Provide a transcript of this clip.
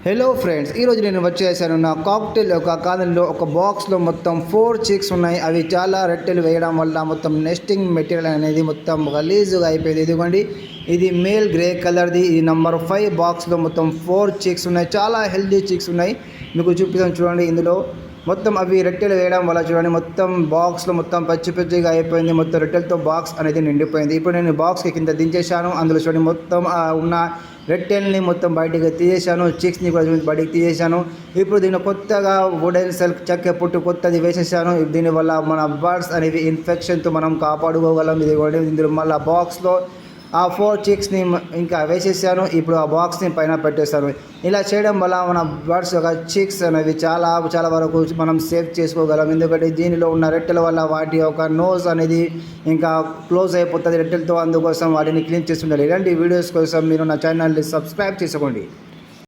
Hello friends, ఈరోజు నేను వచ్చేసాను నా కాక్టైల్ ఒక కాలంలో ఒక బాక్స్లో మొత్తం 4 చిక్స్ ఉన్నాయి. అవి చాలా రెట్టెలు వేయడం వల్ల మొత్తం నెస్టింగ్ మెటీరియల్ అనేది మొత్తం గలీజుగా అయిపోయింది. ఇదిగోండి, ఇది మేల్ గ్రే కలర్ది. ఇది నెంబర్ 5 బాక్స్లో మొత్తం 4 చిక్స్ ఉన్నాయి. చాలా హెల్దీ చిక్స్ ఉన్నాయి. మీకు చూపిస్తాను చూడండి. ఇందులో మొత్తం అవి రెట్టెలు వేయడం వల్ల చూడండి మొత్తం బాక్స్లో మొత్తం పచ్చి పచ్చిగా అయిపోయింది. మొత్తం రెట్టెలతో బాక్స్ అనేది నిండిపోయింది. ఇప్పుడు నేను బాక్స్కి కింద దించేశాను. అందులో చూడండి మొత్తం ఉన్న రెట్టెల్ని మొత్తం బయటికి తీసేశాను. చిక్స్ని కూడా బయటికి తీసేశాను. ఇప్పుడు దీన్ని కొత్తగా వుడెన్ సెల్ చెక్క పుట్టు కొత్తది వేసేసాను. దీనివల్ల మన బర్డ్స్ అనేవి ఇన్ఫెక్షన్తో మనం కాపాడుకోగలం. ఇది ఇందులో మళ్ళీ బాక్స్లో ఆ 4 చిక్స్ని ఇంకా వేసేసాను. ఇప్పుడు ఆ బాక్స్ని పైన పెట్టేస్తాను. ఇలా చేయడం వల్ల మన బర్డ్స్ యొక్క చిక్స్ అనేవి చాలా చాలా వరకు మనం సేవ్ చేసుకోగలం. ఎందుకంటే దీనిలో ఉన్న రెట్టెల వల్ల వాటి యొక్క నోస్ అనేది ఇంకా క్లోజ్ అయిపోతుంది రెట్టెలతో. అందుకోసం వాటిని క్లీన్ చేస్తుండాలి. ఇలాంటి వీడియోస్ కోసం మీరు నా ఛానల్ని సబ్స్క్రైబ్ చేసుకోండి.